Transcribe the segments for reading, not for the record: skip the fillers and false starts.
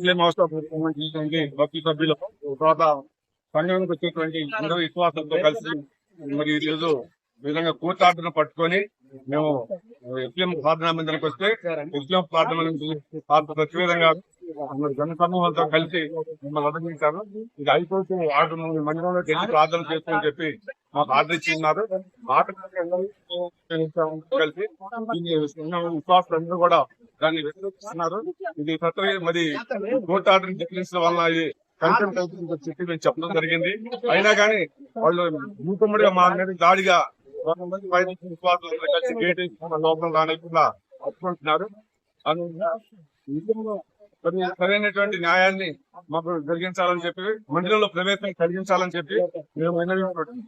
Muslim house of భక్తి సభ్యులు తర్వాత సంఘానికి వచ్చేటువంటి అందరూ విశ్వాసంతో కలిసి మరి ఈ రోజు విధంగా కోర్టు ఆర్డర్ను పట్టుకొని మేము ముస్లిం ప్రార్థనా మందిరానికి వస్తే ముస్లిం ప్రార్థనా ప్రత్యేకంగా జన సమూహంతో కలిసి మిమ్మల్ని అభినందించారు. ఇది అయిపోతే ఆర్డర్ మందిరంలో వెళ్ళి ప్రార్థన చేసుకొని చెప్పి మాకు ఆర్డర్ ఇచ్చి ఉన్నారు. కలిసి విశ్వాసులందరూ కూడా దాన్ని వ్యతిరేకిస్తున్నారు. ఇది మరి కోర్టు ఆర్డర్ డిక్లరేషన్ వల్ల ఇది కంటెంట్ అవుతుందని చెప్పి మేము చెప్పడం జరిగింది. అయినా కానీ వాళ్ళు మూకుమ్మడిగా మా మీద దాడిగా విశ్వాసులు కలిసి గేట్ లోపల రానికుండా అప్పుకుంటున్నారు. సరైనటువంటి న్యాయాన్ని మాకు జరిగించాలని చెప్పి మందిరంలో ప్రవేశం కలిగించాలని చెప్పి మేము విన్నవించుకుంటున్నాం.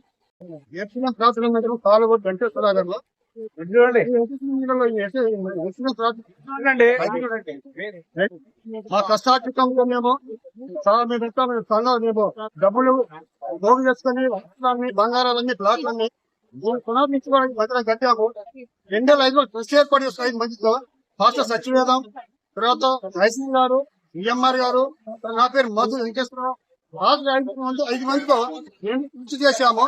మా కష్టార్జితంలో మేము మేము డబ్బులు పోగు చేసుకుని వస్త్రాన్ని బంగారాలన్నీ ప్లాట్లన్నీ పునర్మించుకోవడానికి భద్రం కట్టాము. 2005లో ట్రస్ట్ ఏర్పాటు చేసిన 5 మందితో పాస్టర్ సత్యవేదం, తర్వాత ఐసీ గారు, ఈఎంఆర్ గారు, నా పేరు మధు వెంకటేశ్వరరావు, 5 మందితో మేము కృషి చేశాము.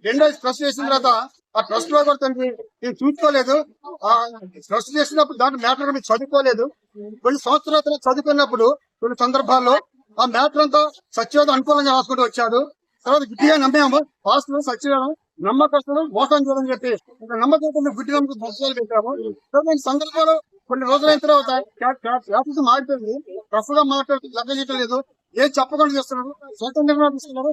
2 ట్రస్ట్ చేసిన తర్వాత ఆ ట్రస్ట్ లో కూడా నేను చూసుకోలేదు. ఆ ట్రస్ట్ చేసినప్పుడు దాంట్లో మ్యాటర్ మీరు చదువుకోలేదు. కొన్ని సంవత్సరాల చదువుకున్నప్పుడు కొన్ని సందర్భాల్లో ఆ మ్యాటర్ అంతా సత్యవేదం అనుకూలంగా రాసుకుంటూ వచ్చాడు. తర్వాత గుడ్డిగా నమ్మాము. పాస్టర్ సత్యవేదం నమ్మకస్తులు మోసం చేయని చెప్పి నమ్మకం గుడ్డి నమ్మకం మోసాలు పెట్టాము. సందర్భంలో కొన్ని రోజులైన తర్వాత మారిపోయింది. ప్రస్తుతం మాట్లాడుతూ లెక్క చేయటం లేదు. ఏం చెప్పకుండా చేస్తున్నారు, స్వతంత్రంగా తీసుకున్నారు.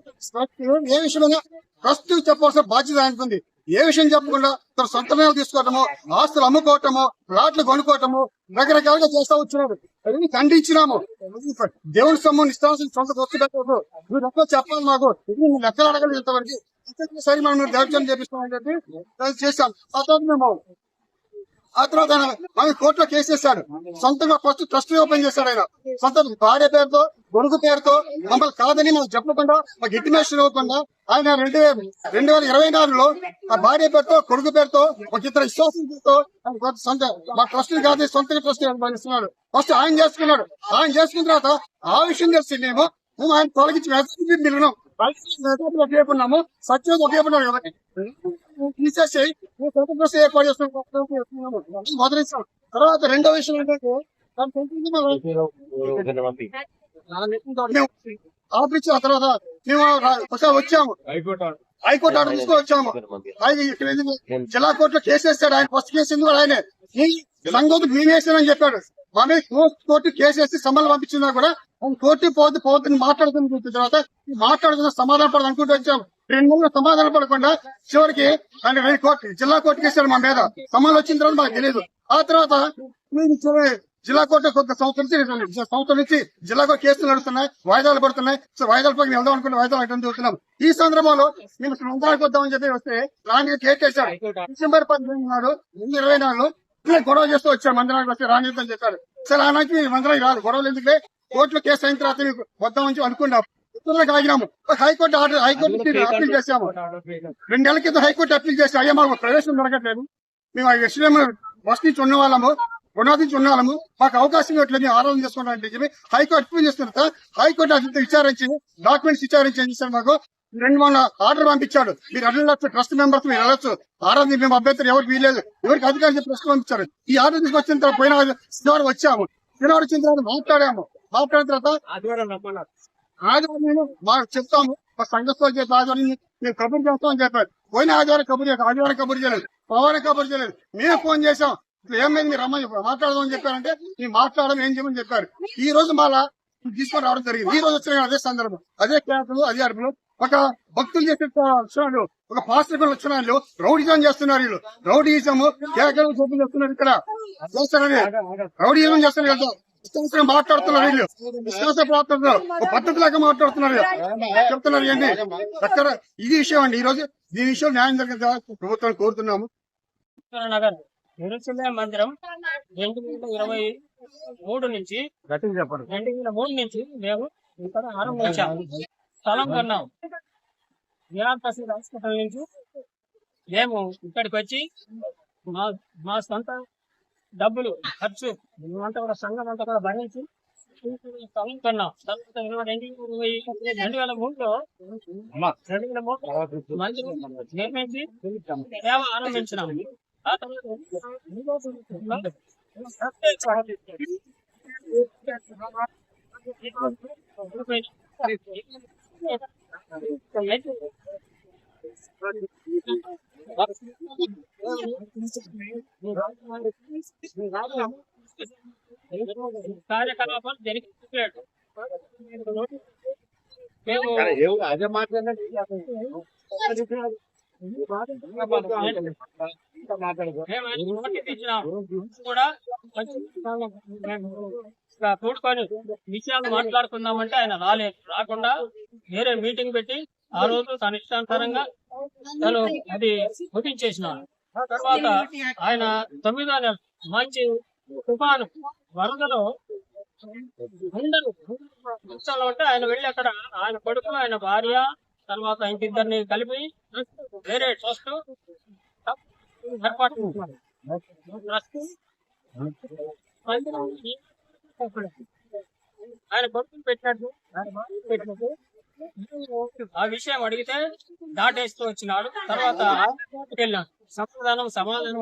ఏ విషయంలో ఫస్ట్ చెప్పాల్సిన బాధ్యత ఆయనకుంది. ఏ విషయం చెప్పకుండా తన సొంత నిర్ణయాలు తీసుకోవటము, ఆస్తులు అమ్ముకోవటము, ప్లాట్లు కొనుక్కోవటము రకరకాలుగా చేస్తా వచ్చినారు. అది ఖండించినాము. దేవుని సొమ్ము ఇష్టాల్సిన సొంత దోస్తు పెట్టదు. మీరు ఎక్కడ చెప్పాలి మాకు, ఇది లెక్కలు అడగలేదు ఇంతవరకు. సరే మనం దౌర్జన్యం చేపిస్తామని చెప్పి చేశాం. ఆ తర్వాత మనం కోర్టులో కేసు చేశాడు. సొంతంగా ఫస్ట్ ట్రస్ట్ ఓపెన్ చేశాడు. ఆయన సొంత భార్య పేరుతో, గొడుగు పేరుతో మమ్మల్ని కాదని మనం చెప్పకుండా, మాకు ఇంటిమేషన్ ఇవ్వకుండా ఆయన 2024లో ఆ భార్య పేరుతో, కొడుకు పేరుతో, ఒక ఇద్దరు విశ్వాసంతో సొంత మా ట్రస్ట్ కాదు సొంతంగా ట్రస్ట్ ఇస్తున్నాడు. ఫస్ట్ ఆయన చేసుకున్నాడు. ఆయన చేసుకున్న తర్వాత ఆ విషయం తెలిసి మేము ఆయన తొలగించి మిగిలినాం. ఒకేపున్నాము, సత్యం ఒకేపున్నాడు కాబట్టి తీసేసి ఏర్పాటు చేస్తున్నాము. మొదలైస్తాం. తర్వాత రెండో విషయం ఏంటంటే ఆపించిన తర్వాత మేము వచ్చాము. హైకోర్టు ఆర్డర్ తీసుకొని వచ్చాము. జిల్లా కోర్టులో కేసు వేస్తాడు ఆయన. ఫస్ట్ కేసు ఎందుకు ఆయనే సంగతి మేము వేసానని చెప్పాడు. మా మీద కోర్టు కేసు వేసి సమ్మలు పంపించినా కూడా కోర్టు పోతుంది మాట్లాడుతున్న తర్వాత మాట్లాడుతున్న సమాధాన పడదు అనుకుంటూ వచ్చాము. 2 నెలలు సమాధాన పడకుండా చివరికి ఆయన జిల్లా కోర్టు కేసాడు మా మీద. సమాధానం వచ్చిన తర్వాత మాకు తెలియదు. ఆ తర్వాత జిల్లా కోర్టు కొంత సంవత్సరం నుంచి జిల్లా కోర్టు కేసులు నడుస్తున్నాయి, వాయిదాలు పడుతున్నాయి. సో వాయిదాల పైన వెళ్దాం అనుకుంటే వాయిదాలు అటెండ్ చూస్తున్నాం. ఈ సందర్భంలో మేము మంత్రానికి వద్దామని చెప్పి వస్తే రాణి కేసు వేశాడు. డిసెంబర్ 18 నాడు 2024లో గొడవ చేస్తూ వచ్చారు. మందిరానికి వస్తే రానిద్దని చెప్పారు. సరే ఆనాకి మందిరానికి రాదు, గొడవలు ఎందుకులే కోర్టులో కేసు అయిన తర్వాత వద్దామని అనుకున్నాం. ఉత్తర్వులకు ఆగినాము. హైకోర్టు అప్పీల్ చేశాము. 2 నెలల క్రితం హైకోర్టు అప్పీల్ చేసి అయ్యా మాకు ప్రవేశం దొరకట్లేదు, మేము బస్ నుంచి ఉన్న వాళ్ళము, పునాది నుంచి ఉన్న వాళ్ళము, మాకు అవకాశం ఇవ్వట్లేదు, మేము ఆరోగ్యం చేసుకుంటామని చెప్పి హైకోర్టు అప్పీల్ చేస్తున్న తర్వాత హైకోర్టు అదంతా విచారించి డాక్యుమెంట్స్ విచారించి ఏం చేశారు, మాకు 2 మొన్న ఆర్డర్ పంపించాడు. మీరు వెళ్ళొచ్చు, ట్రస్ట్ మెంబర్స్ మీరు వెళ్ళొచ్చు, ఆరోగ్యం మేము అభ్యర్థులు ఎవరికి వీలేదు, ఎవరికి అధికారులు చెప్పి ట్రస్ట్ పంపించారు. ఈ ఆర్డర్ తీసుకొచ్చిన తర్వాత పోయిన శనివారం వచ్చాము. శనివారం వచ్చిన తర్వాత మాట్లాడిన తర్వాత ఆదివారం మాకు చెప్తాము, మా సంఘస్థులు చెప్పి ఆదివారం మేము కబురు చేస్తామని చెప్పారు. పోయిన ఆదివారం కబురు చేయలేదు, పవన్ కబురు చేయలేదు. మేము ఫోన్ చేసాం, ఏమైంది మీరు రమ్మని మాట్లాడదామని చెప్పారంటే మేము మాట్లాడడం ఏం చేయమని చెప్పారు. ఈ రోజు మళ్ళా తీసుకొని రావడం జరిగింది. ఈ రోజు వచ్చిన అదే సందర్భం, అదే క్యాన్సర్, అదే అరుపులు. ఒక భక్తులు చేసే లక్షణాలు, ఒక పాస్టర్ లక్షణాలు రౌడీజం చేస్తున్నారు. వీళ్ళు రౌడీజము కేకలు చోట్లు చేస్తున్నారు. ఇక్కడ చేస్తారని రౌడీజం చేస్తున్నారు కదా, ఇష్టం మాట్లాడుతున్నారు. వీళ్ళు విశ్వాస మాట్లాడుతున్నారు, ఒక పద్ధతి లాగా మాట్లాడుతున్నారు, చెప్తున్నారు. ఏంటి అక్కడ ఇది విషయం అండి. ఈ రోజు దీని విషయం న్యాయం జరిగే ప్రభుత్వాన్ని కోరుతున్నాము. నిరుచల్య మందిరం 2023 నుంచి 2003 నుంచి మేము ఇక్కడ ఆరంభించాము. స్థలం కొన్నాం. విరాట్ హాస్పిటల్ నుంచి మేము ఇక్కడికి వచ్చి మా సొంత డబ్బులు ఖర్చు మేమంతా కూడా సంఘం అంతా కూడా భరించి స్థలం కొన్నాం. తర్వాత 2003లో మంచి నిర్మించి సేవ ఆరంభించినాం. ఆ తర్వాత కార్యకలాపాలు జరిగించలేదు. మేము నోటీస్ ఇచ్చినాం కూడా మేము కూడుకొని విషయాలు మాట్లాడుకుందామంటే ఆయన రాలేదు. రాకుండా వేరే మీటింగ్ పెట్టి ఆ రోజు తన ఇష్టానుసారంగా తను అది ముగించేసినాడు. తర్వాత ఆయన 9వ నెల మంచి తుఫాను వరదలో అందరూ ఉంటే ఆయన వెళ్ళి అక్కడ ఆయన కొడుకు, ఆయన భార్య, తర్వాత ఇంకిద్దరిని కలిపి వేరే ట్రస్ట్ ఏర్పాటు చేస్తున్నారు. ఆయన కొడుకుని పెట్టినట్టు ఆ విషయం అడిగితే దాటేస్తూ వచ్చినాడు. తర్వాత కోర్టుకు వెళ్ళాడు. సమాధానం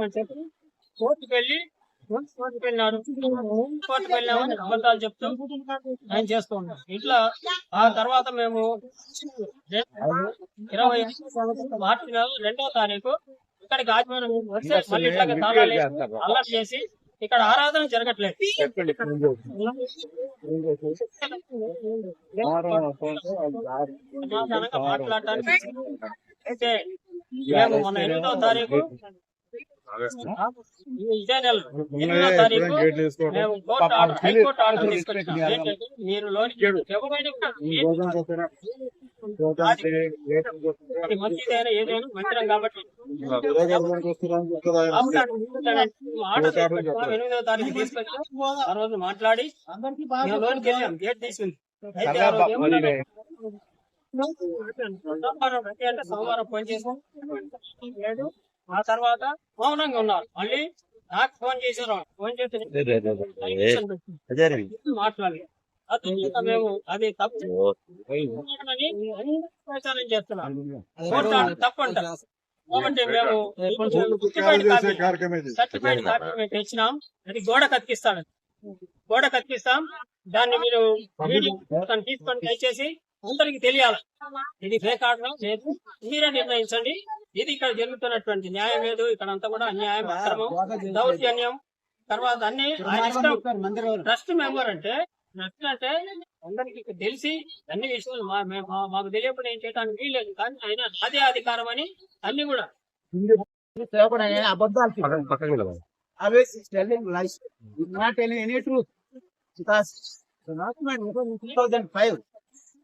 అని చెప్పి కోర్టుకు వెళ్ళినాడు. కోర్టుకు వెళ్ళామని అబద్ధాలు చెప్తూ ఆయన చేస్తూ ఉన్నాడు. ఇట్లా ఆ తర్వాత మేము 25 మార్చి నెల 2వ తారీఖు ఇక్కడికి ఆత్మీయులు వస్తే మళ్ళీ ఇట్లాగా తాళాలు అల్లరి చేసి ఇక్కడ ఆరాధన జరగట్లేదు. మాట్లాడటానికి అయితే మేము మొన్న 8వ తారీఖు ఇదే నెల 8వ తారీఖు మేము హైకోర్టు ఆర్డర్ తీసుకొచ్చినాం. ఏంటంటే మీరు లోనికి మంచిదైనా ఏదైనా మంచిరం కాబట్టి 8వ తారీఖు తీసుకొచ్చాం. ఆ రోజు మాట్లాడి మేము లోనికి వెళ్ళాం. గేట్ తీసుకుంది. అయితే సోమవారం ఫోన్ చేసాం. ఆ తర్వాత మౌనంగా ఉన్నారు. మళ్ళీ నాకు ఫోన్ చేశారు. ఫోన్ చేసి మాట్లాడలేదు. మేము అది తప్పు ప్రచారం చేస్తున్నాం. తప్పు అంటారు కాబట్టి మేము సర్టిఫైడ్ డాక్యుమెంట్ ఇచ్చినాం. అది గోడ కత్తిస్తాం. దాన్ని మీరు తీసుకొని దయచేసి అందరికి తెలియాలి. ఇది ఫేక్ ఆర్డర్ లేదు, మీరే నిర్ణయించండి. ఇది ఇక్కడ జరుగుతున్నటువంటి న్యాయం లేదు. ఇక్కడ అంతా కూడా అన్యాయం, అక్రమం, దౌర్జన్యం. తర్వాత అన్ని ట్రస్ట్ మెంబర్ అంటే అందరికి తెలిసి అన్ని విషయాలు మాకు తెలియకుండా ఏం చేయడానికి వీల్లేదు. కానీ ఆయన అదే అధికారం అని అన్ని కూడా అబద్ధాలు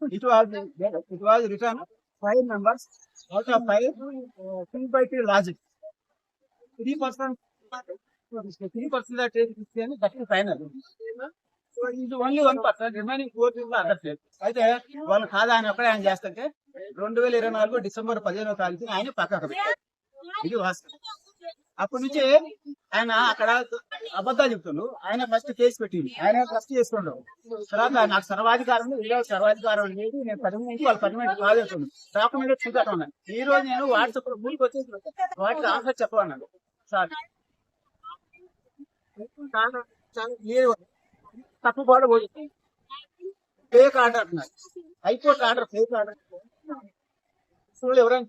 It was written 5 members out of 5 3/3 logic. 3% that is Christian, that is final. So it is only 1%. Remaining 4 is other state. అయితే వాళ్ళు కాదా అని అప్పుడే ఆయన చేస్తుంటే 2024 డిసెంబర్ 15వ తారీఖు ఆయన పక్కకు పెట్టారు. ఇది వాస్తవం. అప్పటి నుంచి ఆయన అక్కడ అబద్ధాలు చెప్తుండ్రు. ఆయన ఫస్ట్ కేసు పెట్టింది. ఆయన ఫస్ట్ చేసుకుంటాడు. తర్వాత నాకు సర్వాధికారం సర్వాధికారం అనేది నేను 10 నుంచి వాళ్ళు 10 మినిట్ కాదేస్తుంది. డాక్యుమెంట్ చూపెట్టా ఉన్నాను. ఈ రోజు నేను వాట్సాప్ లో ముందుకు వచ్చేసి వాటికి ఆన్సర్ చెప్పమన్నాను. సార్ తప్పు కూడా పోయింది. ఫేక్ ఆర్డర్ అంటున్నారు. హైకోర్టు ఆర్డర్ ఫేక్ ఆర్డర్ ఎవరైనా